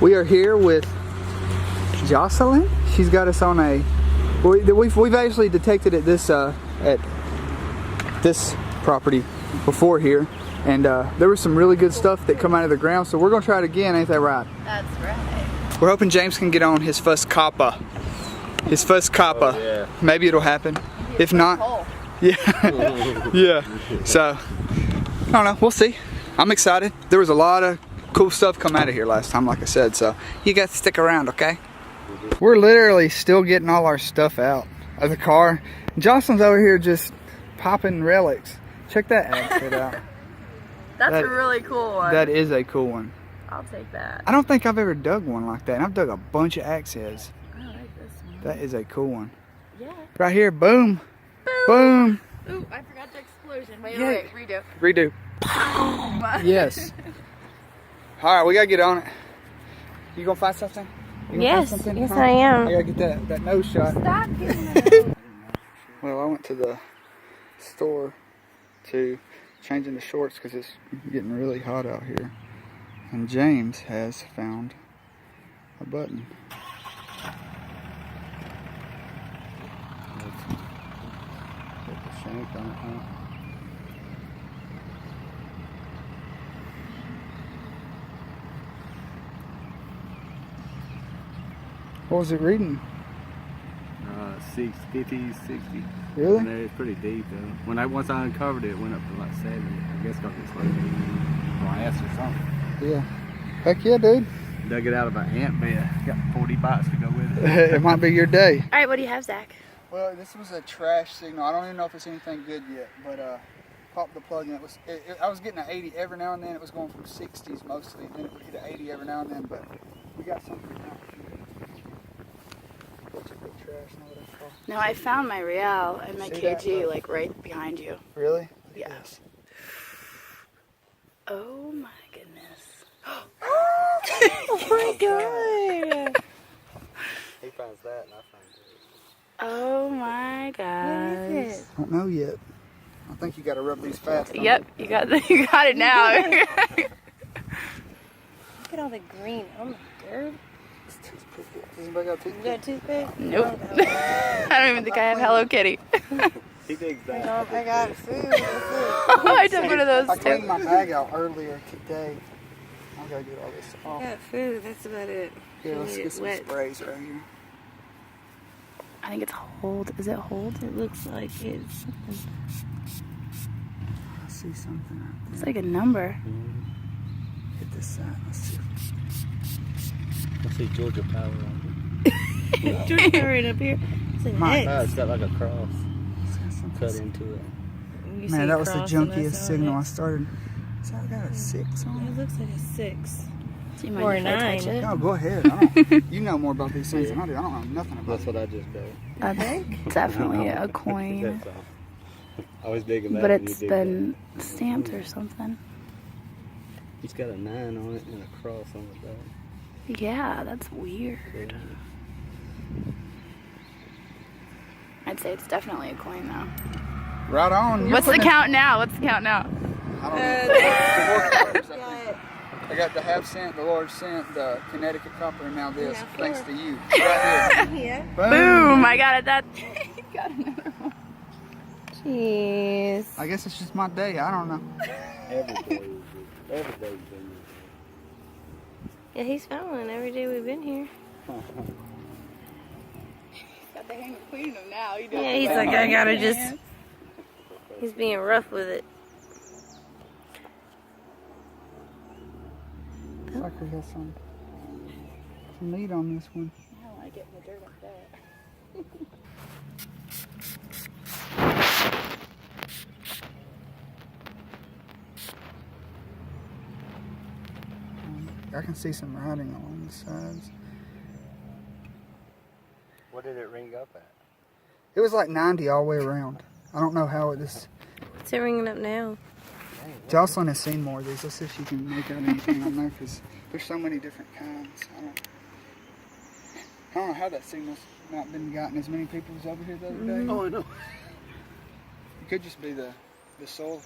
We are here with Jocelyn. She's got us on a. We've actually detected at this property before here, and there was some really good stuff that come out of the ground. So we're gonna try it again. Ain't that right? That's right. We're hoping James can get on his first copper. His first copper. Oh, yeah. Maybe it'll happen. If not, yeah, yeah. So I don't know. We'll see. I'm excited. There was a lot of cool stuff come out of here last time, like I said. So you got to stick around, okay? We're literally still getting all our stuff out of the car. Jocelyn's over here just popping relics. Check that outfit out. That's a really cool one. That is a cool one. I'll take that. I don't think I've ever dug one like that. And I've dug a bunch of axe heads. I like this one. That is a cool one. Yeah. Right here, boom. Boom. Ooh, I forgot the explosion. Wait, Yeah. redo. Redo. Yes. All right, we gotta get on it. You gonna find something? You gonna find something? Yes, I am. I gotta get that nose shot. Stop getting Well, I went to the store to change into shorts because it's getting really hot out here. And James has found a button. What was it reading? 50, 60. Really? And it's pretty deep though. Once I uncovered it, it went up to like 70. I guess because it's like glass or something. Yeah. Heck yeah, dude. Dug it out of an ant bed. Got 40 bites to go with it. It might be your day. All right, what do you have, Zach? Well, this was a trash signal. I don't even know if it's anything good yet, but popped the plug and I was getting an 80 every now and then. It was going from 60s mostly, and then it would hit an 80 every now and then, but we got something now. No, I found my real and my kg like right behind you. Really? Yes. Oh my goodness. Oh my god. He finds that and I find it. Oh my god. What is it? I don't know yet. I think you got to rub these fast. Yep, you got it now. Look at all the green. Oh my god. Does anybody got a toothpick? You got a toothpick? Nope. I don't even think I have Hello Kitty. He digs that. No, I got food. I took one of those I too. cleaned my bag out earlier today. I gotta get all this I off. got food. That's about it. Yeah, let's get some wet. sprays right here. I think it's hold. Is it hold? It looks like it's. I see something right there. It's like a number. Hit this side. Let's see. I see Georgia Power on Georgia right up here. It's an My X. it. It's got like a cross It's got something. cut into it. You see Man, that was the cross and junkiest that's signal on I it. started. So I got a 6 on It it. looks like a 6. So you mind Or if I touch 9. it? No, go ahead. I don't, you know more about these things than I do. I don't know nothing about That's it. what I just got. That's definitely a coin. That's all. I was digging that. But when you it's dig been stamped or something. that. It's got a 9 on it and a cross on the back. Yeah, that's weird. I'd say it's definitely a coin though. Right on. What's the count now? What's the count now? I don't know. The more I got the half cent, the large cent, the Connecticut copper, and now this. Yeah, Thanks four. to you. Right here. Yeah. Boom! I got it. That got another one. Jeez. I guess it's just my day. I don't know. Every day's been Yeah, he's found one every day we've been here. Got the hang of cleaning them now. You Yeah, he's like, I gotta just. He's being rough with it. Looks like we got some meat on this one. I don't like it in the dirt like that. I can see some writing along the sides. What did it ring up at? It was like 90 all the way around. I don't know how it is. What's it ringing up now? Jocelyn has seen more of these. Let's see if she can make out anything on there because there's so many different kinds. I don't know how that signal's not been gotten as many people as over here the other day. Oh, I know. It could just be the soil.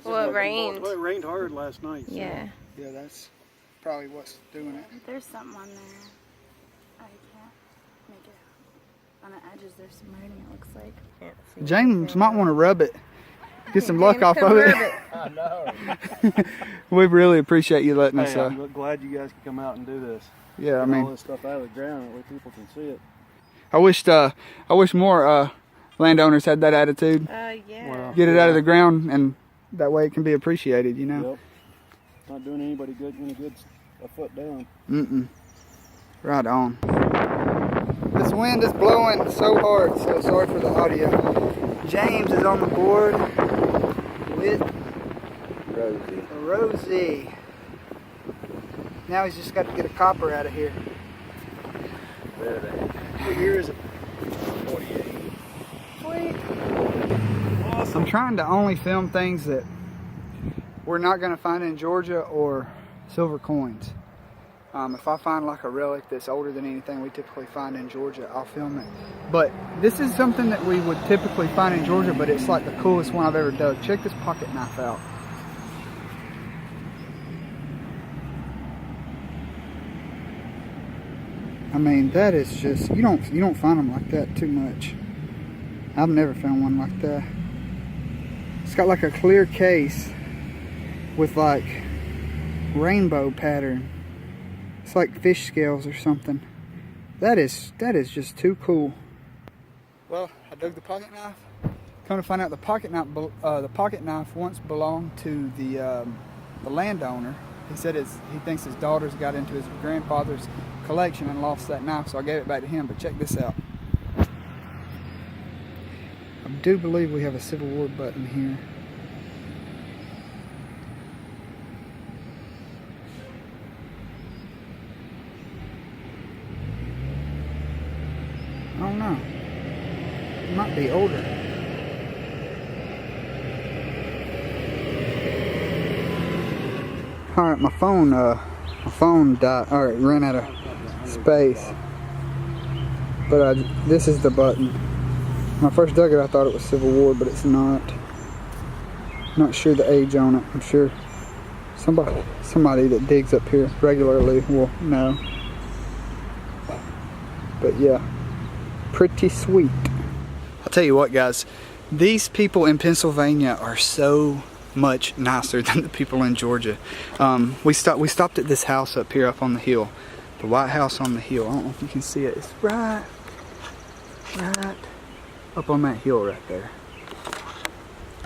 Well, it rained. Well, it rained hard last night. So. Yeah. Yeah, that's probably what's doing it. There's something on there. I can't make it out. On the edges, there's some writing, it looks like. James might want to rub it. Get some luck off of it. I know. We really appreciate you letting us. I'm glad you guys could come out and do this. Yeah, I Get mean, all this stuff out of the ground, that way people can see it. I wish more landowners had that attitude. Yeah. Well, Get it out of the ground, and that way it can be appreciated. You know. Yep. Not doing anybody good. Any good a foot down. Right on. This wind is blowing so hard, so sorry for the audio. James is on the board with Rosie. Now he's just got to get a copper out of here. What year is it? 48. Sweet. I'm trying to only film things that we're not going to find in Georgia or silver coins. If I find like a relic that's older than anything we typically find in Georgia, I'll film it. But this is something that we would typically find in Georgia, but it's like the coolest one I've ever dug. Check this pocket knife out. I mean, that is just, you don't find them like that too much. I've never found one like that. It's got like a clear case with like rainbow pattern. It's like fish scales or something. That is just too cool. Well, I dug the pocket knife. Come to find out, the pocket knife once belonged to the landowner. He said he thinks his daughters got into his grandfather's collection and lost that knife, so I gave it back to him. But check this out. I do believe we have a Civil War button here. I don't know. It might be older. Alright, my phone died, or it ran out of space. But this is the button. When I first dug it, I thought it was Civil War, but it's not. Not sure the age on it. I'm sure somebody that digs up here regularly will know. But yeah, pretty sweet. I'll tell you what, guys, these people in Pennsylvania are so much nicer than the people in Georgia. We stopped at this house up here up on the hill, the white house on the hill. I don't know if you can see it. It's right up on that hill right there.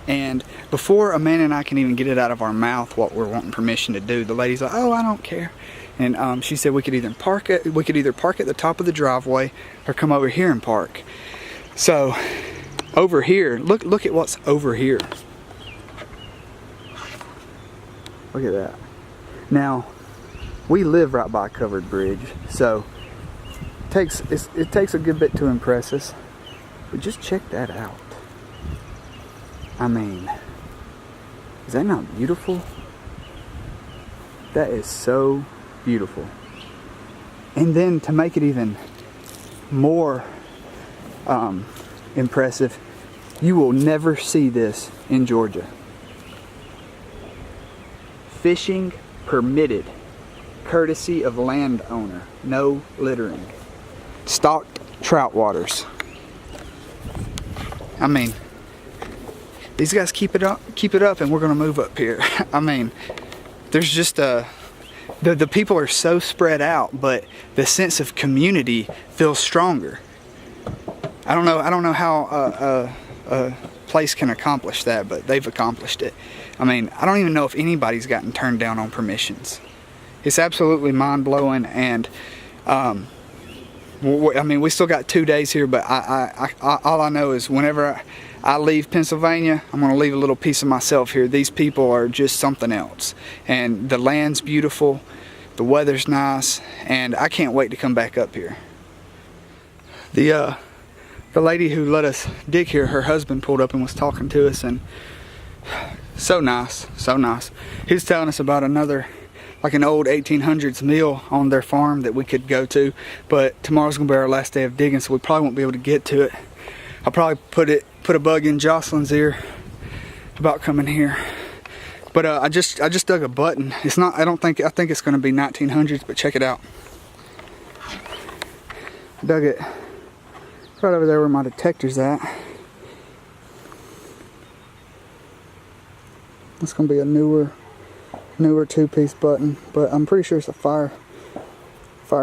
And before Amanda and I can even get it out of our mouth what we're wanting permission to do, the lady's like, "Oh, I don't care." And she said we could either park at the top of the driveway or come over here and park. So over here, look at what's over here. Look at that. Now, we live right by a covered bridge, so it takes a good bit to impress us. But just check that out. I mean, is that not beautiful? That is so beautiful. And then to make it even more impressive, you will never see this in Georgia. Fishing permitted, courtesy of landowner, no littering. Stocked trout waters. I mean, these guys keep it up, and we're gonna move up here. I mean, there's just the people are so spread out, but the sense of community feels stronger. I don't know how a place can accomplish that, but they've accomplished it. I mean, I don't even know if anybody's gotten turned down on permissions. It's absolutely mind-blowing, and I mean, we still got 2 days here, but all I know is whenever I leave Pennsylvania, I'm going to leave a little piece of myself here. These people are just something else, and the land's beautiful, the weather's nice, and I can't wait to come back up here. The lady who let us dig here, her husband pulled up and was talking to us, and so nice, so nice. He was telling us about another, like an old 1800s mill on their farm that we could go to, but tomorrow's gonna be our last day of digging, so we probably won't be able to get to it. I'll probably put a bug in Jocelyn's ear about coming here, But I just dug a button. It's not. I think it's going to be 1900s. But check it out. Dug it right over there where my detector's at. It's going to be a newer 2-piece button, but I'm pretty sure it's a fire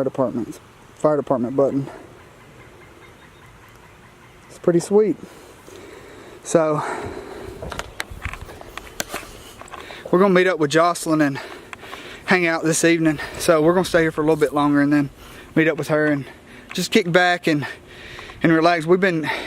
department button. It's pretty sweet. So we're gonna meet up with Jocelyn and hang out this evening. So we're gonna stay here for a little bit longer and then meet up with her and just kick back and relax.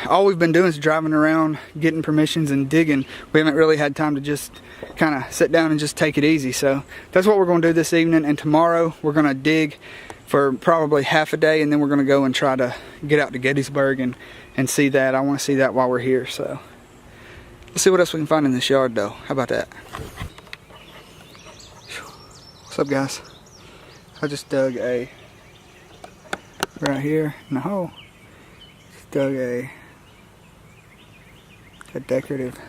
All we've been doing is driving around, getting permissions and digging. We haven't really had time to just kind of sit down and just take it easy. So that's what we're gonna do this evening, and tomorrow we're gonna dig for probably half a day, and then we're gonna go and try to get out to Gettysburg and see that. I wanna see that while we're here. So let's see what else we can find in this yard though. How about that? What's up, guys? I just dug right here in the hole. Just dug a decorative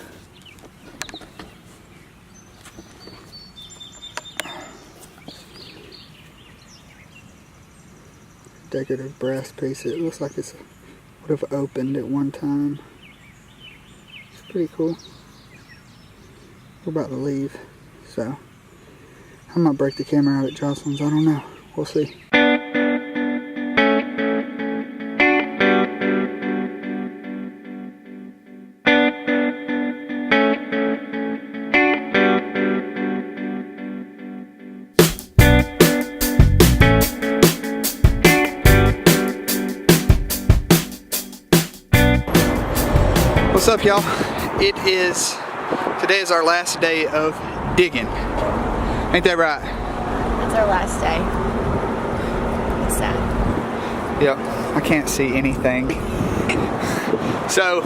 brass piece. It looks like it would have opened at one time. It's pretty cool. We're about to leave, so I might break the camera out at Jocelyn's. I don't know. We'll see. What's up, y'all? Today is our last day of digging. Ain't that right? It's our last day. It's sad. Yep, I can't see anything. So,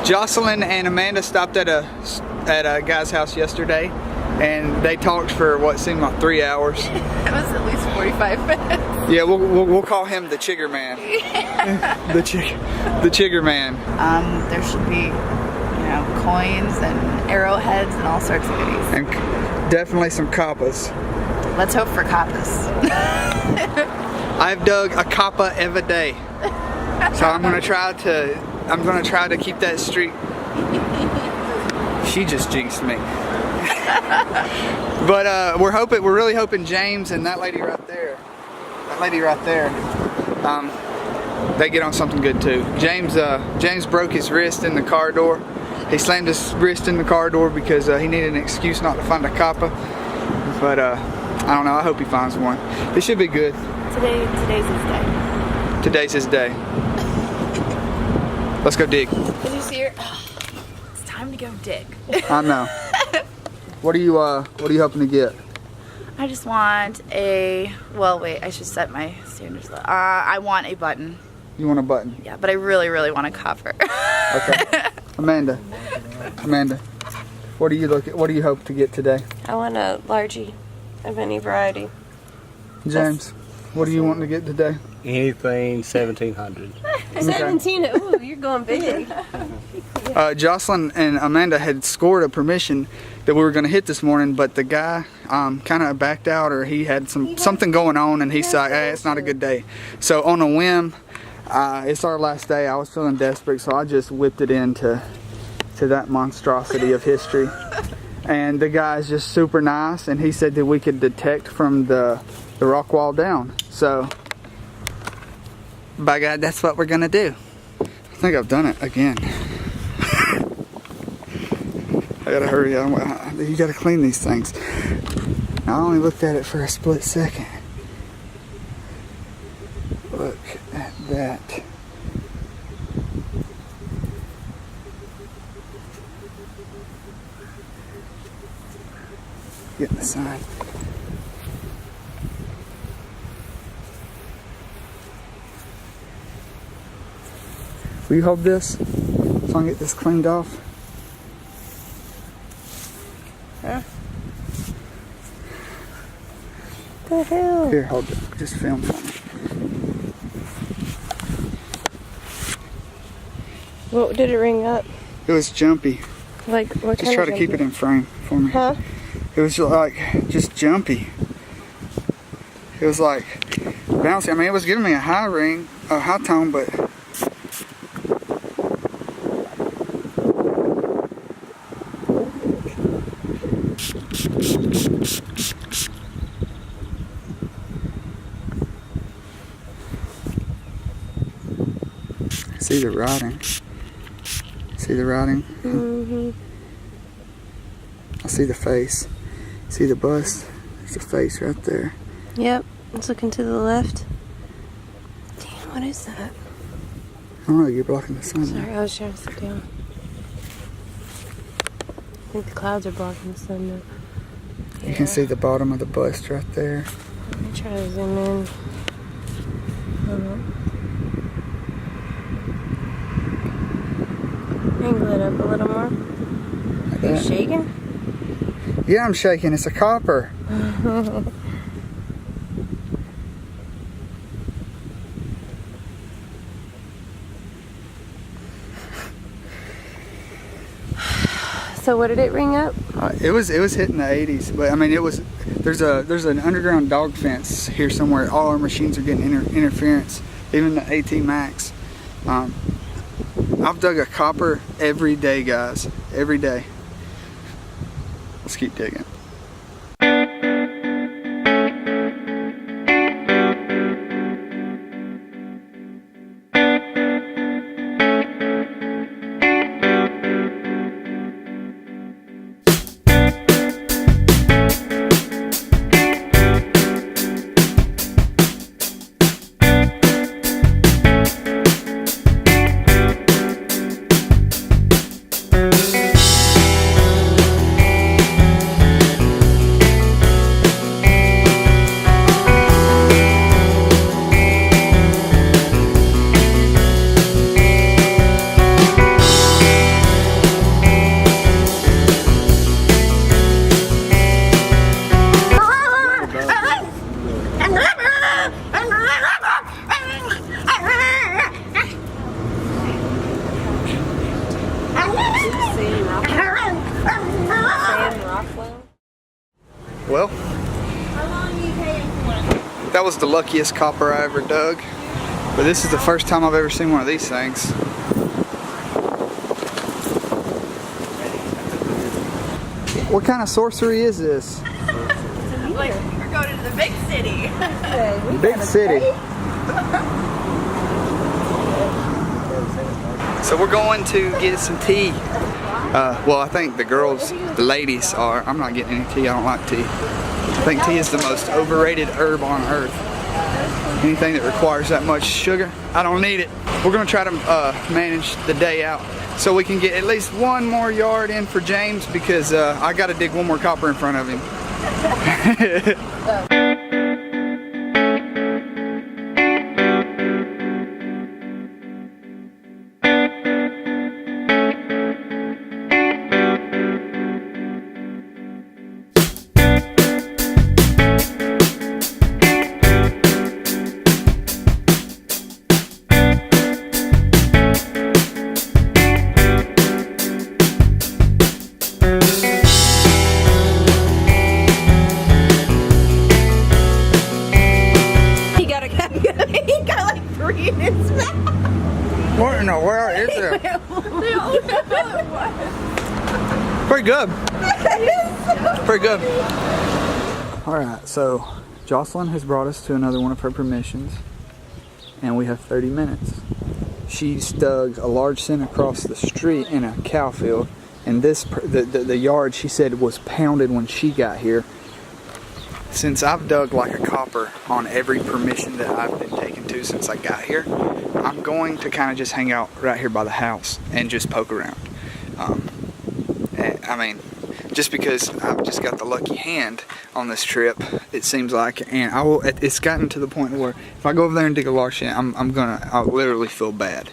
Jocelyn and Amanda stopped at a guy's house yesterday, and they talked for what seemed like 3 hours. It was at least 45 minutes. Yeah, we'll call him the Chigger Man. the Chigger Man. There should be, coins and arrowheads and all sorts of goodies. And definitely some coppas. Let's hope for coppas. I've dug a coppa every day, so I'm gonna try to keep that streak. She just jinxed me. But we're really hoping James and that lady right there, they get on something good too. James broke his wrist in the car door. He slammed his wrist in the car door because he needed an excuse not to find a coppa. But I don't know. I hope he finds one. It should be good. Today's his day. Today's his day. Let's go dig. Did you see her? It's time to go dig. I know. What are you hoping to get? I just want well, wait, I should set my standards low. I want a button. You want a button? Yeah, but I really, really want a copper. Okay. Amanda, what do you hope to get today? I want a largie of any variety. James, what do you want to get today? Anything 1700. 17. Ooh, you're going big. Jocelyn and Amanda had scored a permission that we were going to hit this morning, but the guy kind of backed out, or he had something going on, and he said, hey, it's not a good day. So on a whim, it's our last day. I was feeling desperate, so I just whipped it into that monstrosity of history. And the guy's just super nice, and he said that we could detect from the rock wall down. So, by God, that's what we're gonna do. I think I've done it again. I gotta hurry. You gotta clean these things. I only looked at it for a split second. Look at that. Getting the sign. Will you hold this so I can get this cleaned off? Huh? The hell? Here, hold it. Just film for me. What did it ring up? It was jumpy. Like what Just try to keep it in frame. for me. Huh? It was like just jumpy. It was like bouncy. I mean, it was giving me a high ring, a high tone, but see the writing. See the writing? Mm-hmm. I see the face. See the bust? There's a face right there. Yep. It's looking to the left. Damn, what is that? I don't know, you're blocking the sun. Sorry, I was trying to sit down. I think the clouds are blocking the sun now. You can see the bottom of the bust right there. Let me try to zoom in. Angle it up a little more. Like Are you that. shaking? Yeah, I'm shaking. It's a copper. So what did it ring up? It was hitting the 80s, but I mean there's an underground dog fence here somewhere. All our machines are getting interference, even the AT Max. I've dug a copper every day, guys, every day. Let's keep digging. Well, that was the luckiest copper I ever dug, but this is the first time I've ever seen one of these things. What kind of sorcery is this? Like, we're going to the big city. Big city. So we're going to get some tea. Well, I think the ladies are. I'm not getting any tea. I don't like tea. I think tea is the most overrated herb on earth. Anything that requires that much sugar, I don't need it. We're gonna try to manage the day out so we can get at least one more yard in for James, because I gotta dig one more copper in front of him. What in the world is it? Pretty good. Pretty good. Alright, so Jocelyn has brought us to another one of her permissions, and we have 30 minutes. She's dug a large cent across the street in a cow field, and the yard, she said, was pounded when she got here. Since I've dug like a copper on every permission that I've been taken to since I got here, I'm going to kind of just hang out right here by the house and just poke around. I mean, just because I've just got the lucky hand on this trip, it seems like, and it's gotten to the point where if I go over there and dig a large cent, I'll literally feel bad,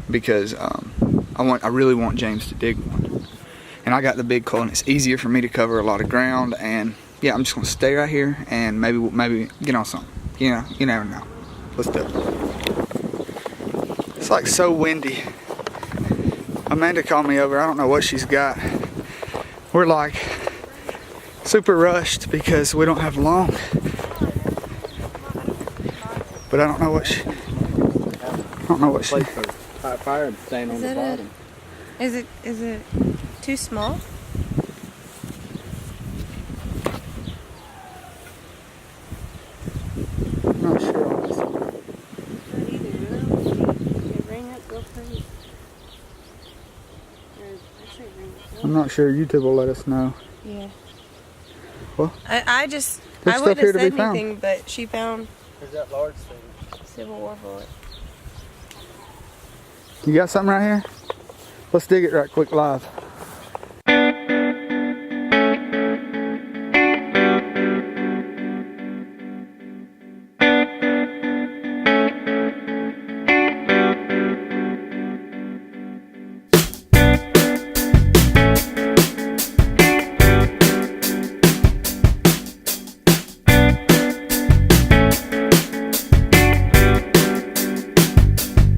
because I really want James to dig one, and I got the big coal, and it's easier for me to cover a lot of ground. And yeah, I'm just gonna stay right here and maybe get on something. You know, you never know. Let's do it. It's like so windy. Amanda called me over. I don't know what she's got. We're like super rushed because we don't have long. But I don't know what she. Place for fire staying on the bottom. Is it too small? I'm not sure on this one. Not either, really. Okay, bring up, go first. Or actually bring it I'm not sure. YouTube will let us know. Yeah. Well, I there's wouldn't stuff here have to said be found. anything, but she found There's that large thing. Civil War bullet. You got something right here? Let's dig it right quick live.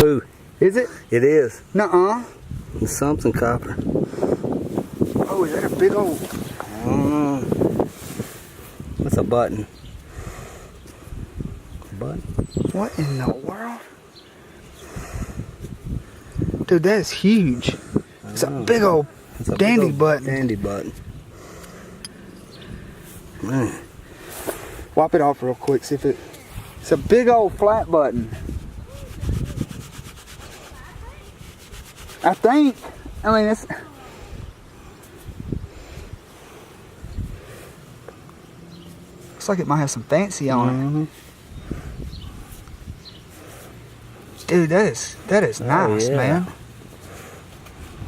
Ooh, Is it? it is. Nuh-uh. It's something copper. Oh, is that a big old... I don't know. What's a button? Button? What in the world? Dude, that is huge. It's a big old It's a dandy big old button. Dandy button. Man. Wop it off real quick, see if it... It's a big old flat button. I think. I mean, it's... Looks like it might have some fancy on it. Mm-hmm. Dude, that is nice, yeah. man.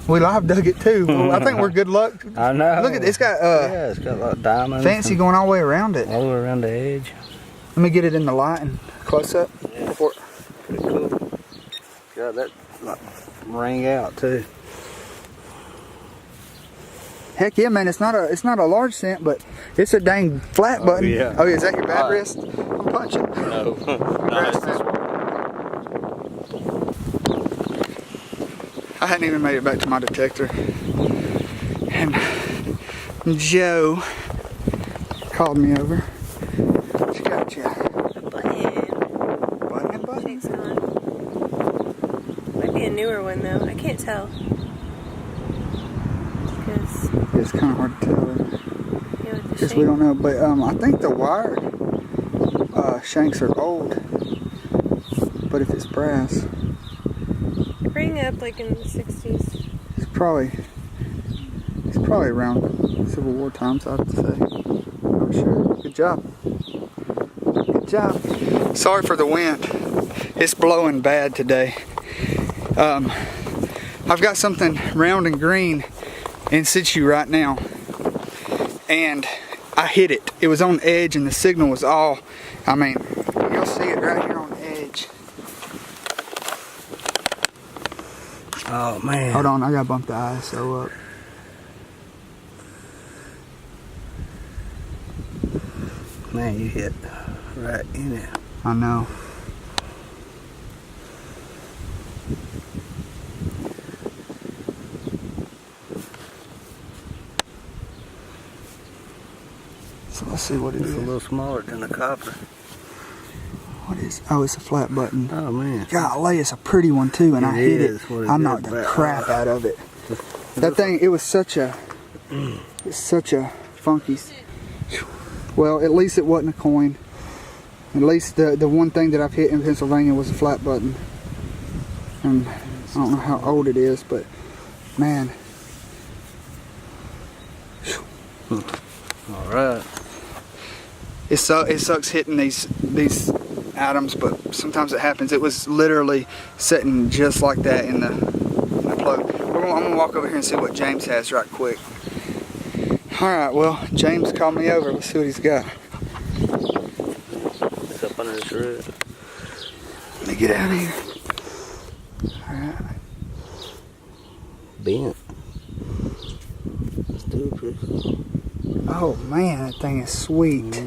We live dug it too. Well, I think we're good luck. I know. Look at it. It's got yeah, it's got a lot of diamonds. fancy and going all the way around it. all the way around the edge. Let me get it in the light and close up. Yeah. Before... Pretty cool. Got that like, ring out too. Heck yeah, man! It's not a large cent, but it's a dang flat button. yeah. Oh, is that your bad wrist? I'm punching. No. Congrats, man. I hadn't even made it back to my detector, and Joe called me over. What you got, you? Button? Shake's gone. Might be a newer one though. I can't tell. Because It's kind of hard to tell. Because we don't know, but I think the wire shanks are old. But if it's brass, bring up like in the 60s. it's probably around Civil War times, I'd say. I'm sure. Good job. Good job. Sorry for the wind. It's blowing bad today. I've got something round and green in situ right now, and I hit it. It was on edge and the signal was all, I mean, you'll see it right here on edge. Oh man. Hold on, I gotta bump the ISO up. Man, you hit right in it. I know. So let's see what it It's is. a little smaller than the copper. What is? Oh, it's a flat button. Oh man. Golly, it's a pretty one too, and It I hit is it. what it I is, knocked the but, crap out of it. That thing, it was such a funky. Well, at least it wasn't a coin. At least the one thing that I've hit in Pennsylvania was a flat button. And I don't know how old it is, but man. All right. It sucks hitting these atoms, but sometimes it happens. It was literally sitting just like that in the plug. I'm gonna walk over here and see what James has right quick. All right, well, James called me over. Let's see what he's got. It's up under the shred. Let me get out of here. All right. Bent. Still pretty cool. Oh man, that thing is sweet.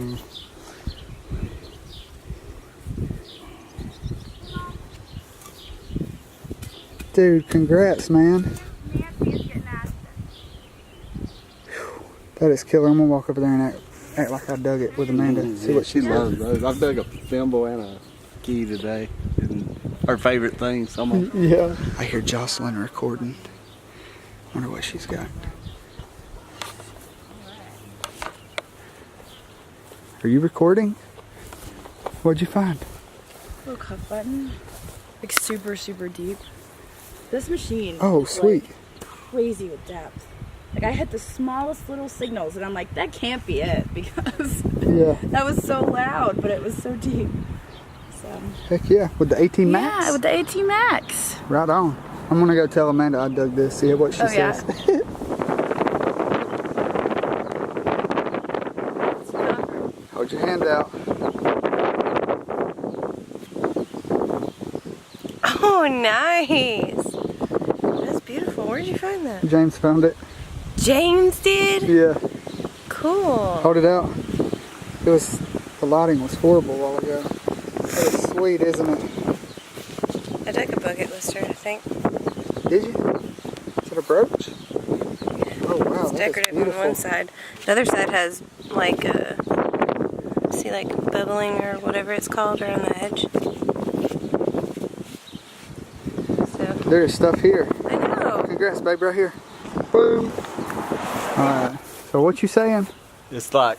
Dude, congrats, man. That is killer. I'm gonna walk over there and act like I dug it with Amanda. See what she loves those. I've dug a thimble and a key today. And her favorite thing, some of them. Yeah. I hear Jocelyn recording. Wonder what she's got. Are you recording? What'd you find? Little cuff button. Like super, super deep. This machine. Oh, is, sweet. Like, crazy with depth. Like I hit the smallest little signals and I'm like, that can't be it because that was so loud, but it was so deep. So. Heck yeah. With the 18 Max? Yeah, with the 18 Max. Right on. I'm gonna go tell Amanda I dug this, see what she says. Yeah. Hold your hand out. Oh, nice. That's beautiful. Where'd you find that? James found it. James did? Yeah. Cool. Hold it out. The lighting was horrible a while ago. That is sweet, isn't it? I dug a bucket lister, I think. Did you? Is it a brooch? Oh wow, It's decorative on one side. The other side has like a, see, like bubbling or whatever it's called around the edge. So. There's stuff here. I know. Congrats, babe, right here. Boom. Alright, so what you saying? It's like,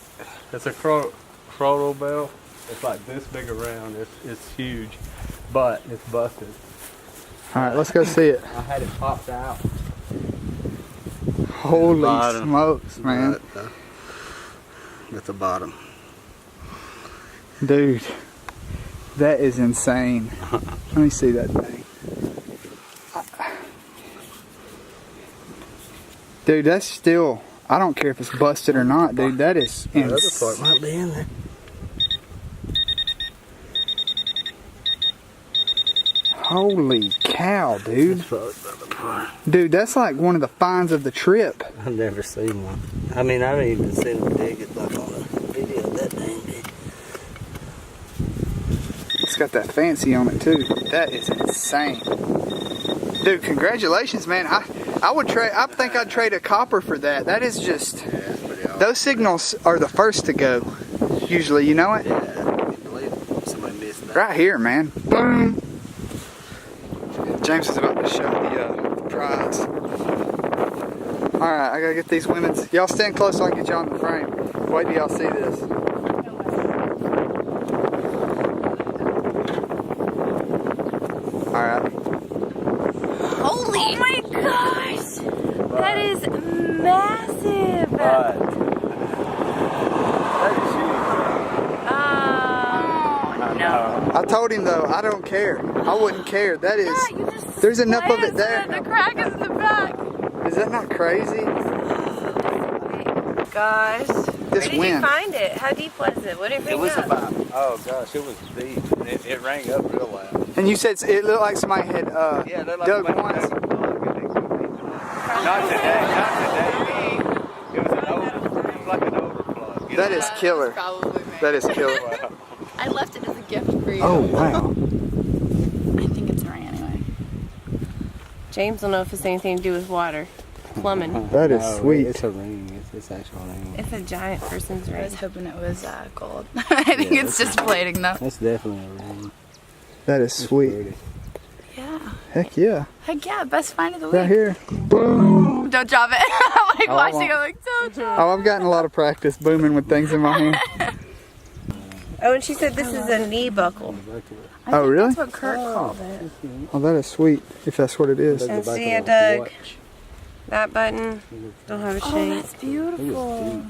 it's a chrono bell. It's like this big around. It's huge, but it's busted. Alright, let's go see it. I had it popped out. Holy smokes, man. At the bottom. Dude, that is insane. Let me see that thing. Dude, that's still, I don't care if it's busted or not, dude. That is insane. The other part might be in there. Holy cow, dude. Dude, that's like one of the finds of the trip. I've never seen one. I mean, I haven't even seen them dig it like on a video that dang big. It's got that fancy on it too. That is insane. Dude, congratulations, man. I would trade, I think I'd trade a copper for that. That is just, those signals are the first to go. Usually, you know it? Yeah, I believe somebody missed that. Right here, man. Boom. James is about to show the prize. Alright, I gotta get these women's. Y'all stand close so I can get y'all in the frame. Wait till y'all see this. Alright. Holy! Oh my gosh! That is massive! No. I told him though, I don't care. I wouldn't care. That is, there's enough of it there. The crack is in the back. Is that not crazy? Gosh. This Where did wind. you find it? How deep was it? What did it bring up? about, oh gosh, it was deep. It rang up real loud. And you said it looked like somebody had Yeah, it looked like dug somebody once. dug a plug and Not today. It was like an overplug. That is killer. Probably me. That is killer. I left it as a gift for you. Oh wow. I think it's a ring anyway. James will know if it's anything to do with water. Plumbing. That is No, sweet. It's a ring. It's actual ring. It's a giant person's I ring. was hoping it was gold. I think it's just plating though. That's definitely a ring. That is sweet. Pretty. Yeah. Heck yeah. Heck yeah, best find of the week. Right here. Boom. Don't drop it. I'm like Oh, I watching, won't. I'm like, don't drop Oh, I've gotten a lot of practice booming with things in my hand. Oh, and she said this is a knee buckle. I Oh, think really? That's what Kurt called it. Oh, that is sweet, if that's what it is. And see, I dug that button. Don't have a Oh, chain. that's beautiful.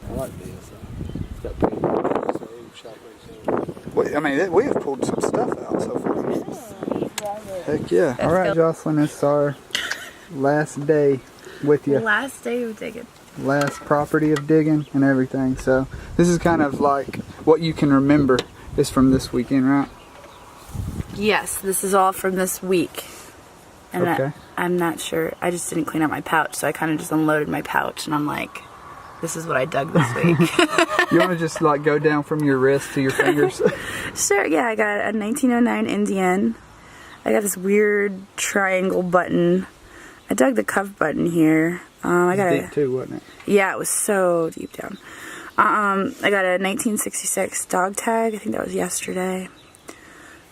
I like this. It's got pretty shot rates. I mean, we have pulled some stuff out so far. Heck yeah. All right, Jocelyn, it's our last day with you. Last day of digging. Last property of digging and everything. So this is kind of like what you can remember is from this weekend, right? Yes, this is all from this week. And Okay. I'm not sure. I just didn't clean out my pouch, so I kind of just unloaded my pouch, and I'm like, this is what I dug this week. You want to just like go down from your wrist to your fingers? Sure, yeah, I got a 1909 Indian. I got this weird triangle button. I dug the cuff button here. I got deep too, wasn't it? Yeah, it was so deep down. I got a 1966 dog tag. I think that was yesterday.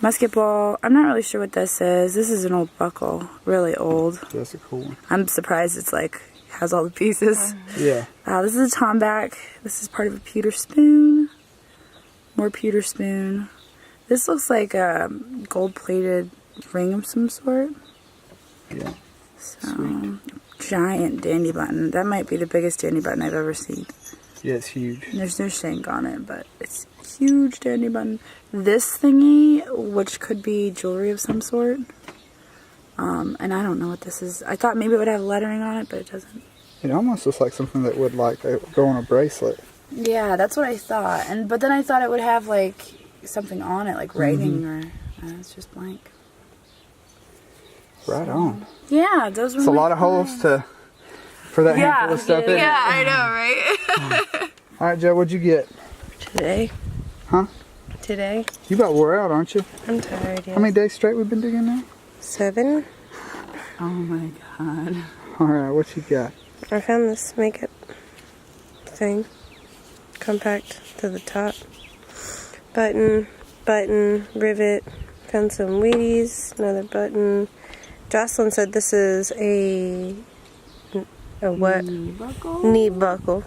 Musket ball. I'm not really sure what this is. This is an old buckle. Really old. That's a cool one. I'm surprised it's like, has all the pieces. Yeah. This is a tomback. This is part of a pewter spoon. More pewter spoon. This looks like a gold-plated ring of some sort. Yeah. So, Sweet. Giant dandy button. That might be the biggest dandy button I've ever seen. Yeah, it's huge. There's no shank on it, but it's a huge dandy button. This thingy, which could be jewelry of some sort. And I don't know what this is. I thought maybe it would have lettering on it, but it doesn't. It almost looks like something that would like go on a bracelet. Yeah, that's what I thought. But then I thought it would have like something on it, like writing or it's just blank. Right on. Yeah, those were. It's a lot of holes for that handful of stuff. Yeah, I know, right? All right, Joe, what'd you get? Today. Huh? Today. You about wore out, aren't you? I'm tired, yeah. How many days straight we've been digging now? 7. Oh my god. All right, what you got? I found this makeup thing. Compact to the top. Button, rivet. Found some Wheaties, another button. Jocelyn said this is a what? Knee buckle.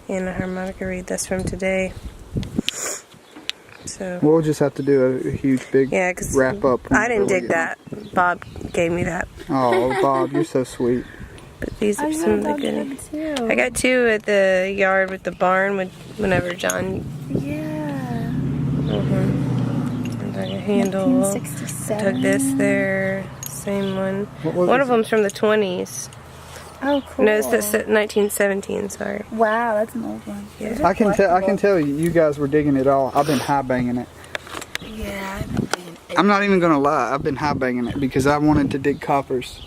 And a harmonica reed. That's from today. So We'll just have to do a huge big wrap up. I didn't dig that. Bob gave me that. Oh, Bob, you're so sweet. But these are some of the goodies. I got 2 at the yard with the barn whenever John. Yeah. And a handle. 1967. Took this there. Same one. One of them's from the 20s. Oh, cool. No, it's 1917. Sorry. Wow, that's an old one. Yeah. I can tell you guys were digging it all. I've been high banging it. Yeah, I've been digging it. I'm not even gonna lie. I've been high banging it because I wanted to dig coppers.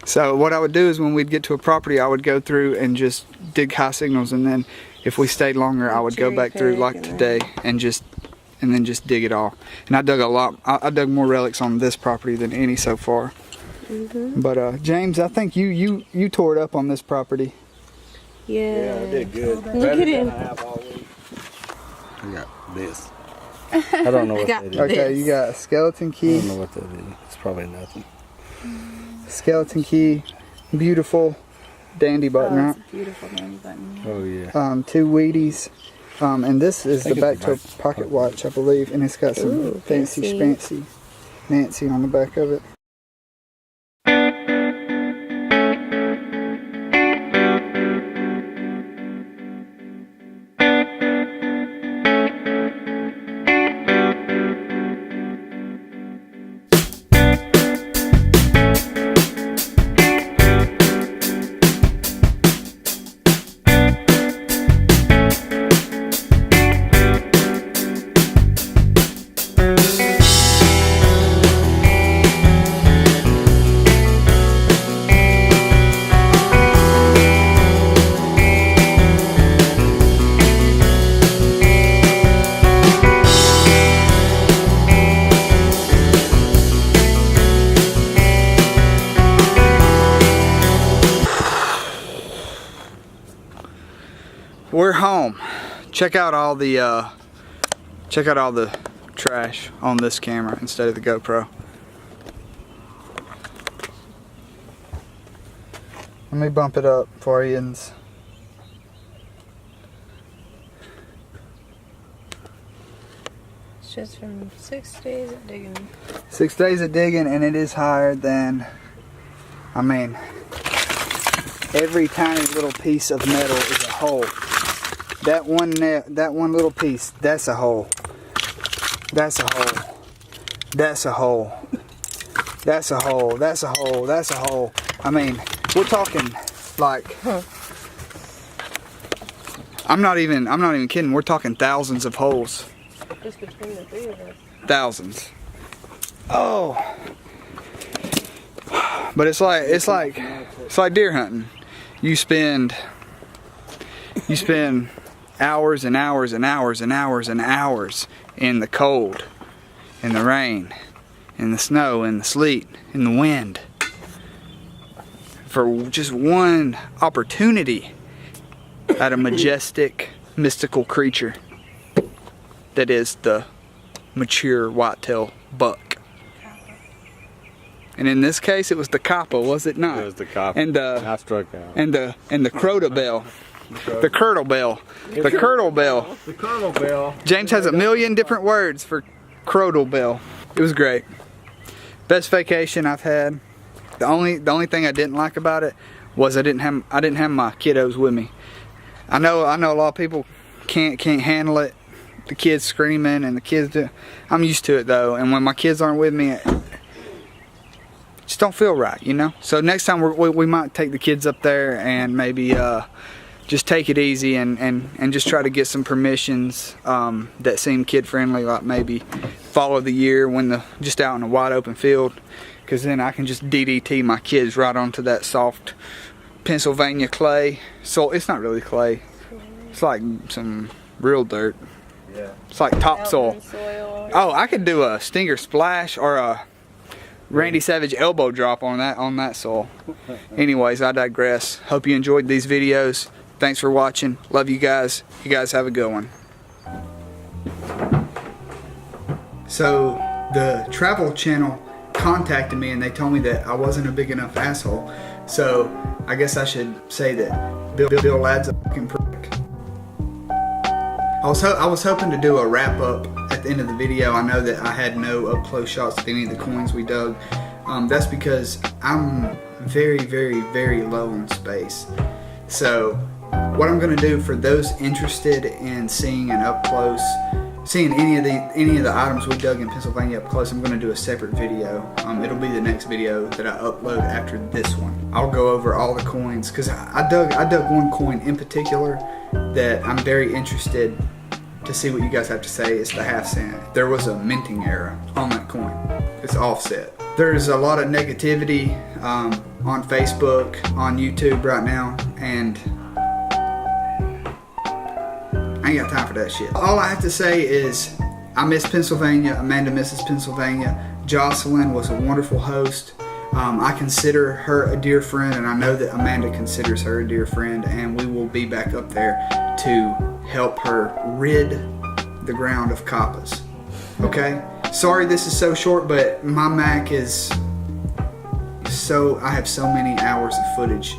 So what I would do is when we'd get to a property, I would go through and just dig high signals, and then if we stayed longer, I would go back through like today and then just dig it all. And I dug a lot. I dug more relics on this property than any so far. But James, I think you tore it up on this property. Yeah. I did good. Look at him. I got this. I don't know what that is. Okay, you got a skeleton I key. don't know what that is. It's probably nothing. Skeleton key, beautiful dandy button, right? It's a beautiful dandy button. Oh yeah. 2 Wheaties. And this is the think back it's to a the pocket watch, I believe, and it's got some Ooh, fancy fancy. Nancy on the back of it. We're home. Check out all the trash on this camera instead of the GoPro. Let me bump it up for you. It's just from 6 days of digging. 6 days of digging, and it is higher than, I mean, every tiny little piece of metal is a hole. That one little piece, that's a hole. That's a hole. That's a hole. That's a hole. That's a hole. That's a hole. I mean, we're talking like, I'm not even kidding. We're talking thousands of holes. Just between the 3 of us. Thousands. Oh. But it's like deer hunting. You spend hours and hours and hours and hours and hours in the cold, in the rain, in the snow, in the sleet, in the wind. for just one opportunity at a majestic, mystical creature that is the mature whitetail buck. And in this case, it was the copper, was it not? It was the copper. And I struck out. and the crotal bell, the curdle bell, the curdle bell. The Colonel Bell. James has a million different words for crotal bell. It was great. Best vacation I've had. The only thing I didn't like about it was I didn't have my kiddos with me. I know a lot of people can't handle it. The kids screaming and the kids do. I'm used to it though, and when my kids aren't with me, it just don't feel right, you know. So next time we might take the kids up there and maybe just take it easy and just try to get some permissions that seem kid friendly, like maybe follow the year when just out in a wide open field, because then I can just DDT my kids right onto that soft Pennsylvania clay. So it's not really clay. It's like some real dirt. Yeah. It's like topsoil. Soil. Oh, I could do a stinger splash or a Randy Savage elbow drop on that soil. Anyways, I digress. Hope you enjoyed these videos. Thanks for watching. Love you guys. You guys have a good one. So the travel channel contacted me and they told me that I wasn't a big enough asshole. So I guess I should say that Bill Ladd's a fucking prick. I was hoping to do a wrap up at the end of the video. I know that I had no up close shots of any of the coins we dug. That's because I'm very, very, very low on space. So what I'm going to do for those interested in seeing an up close, seeing any of the items we dug in Pennsylvania up close, I'm going to do a separate video. It'll be the next video that I upload after this one. I'll go over all the coins because I dug one coin in particular that I'm very interested to see what you guys have to say. It's the half cent. There was a minting error on that coin. It's offset. There's a lot of negativity on Facebook, on YouTube right now, and I ain't got time for that shit. All I have to say is I miss Pennsylvania. Amanda misses Pennsylvania. Jocelyn was a wonderful host. I consider her a dear friend, and I know that Amanda considers her a dear friend, and we will be back up there to help her rid the ground of coppas. Okay? Sorry this is so short, but my Mac is so, I have so many hours of footage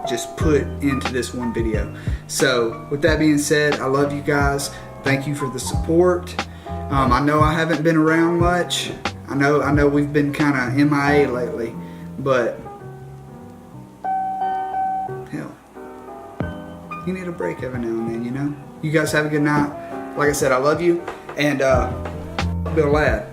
just put into this one video. So with that being said, I love you guys. Thank you for the support. I know I haven't been around much. I know we've been kind of MIA lately, but hell, you need a break every now and then, you know? You guys have a good night. Like I said, I love you, and Bill Ladd.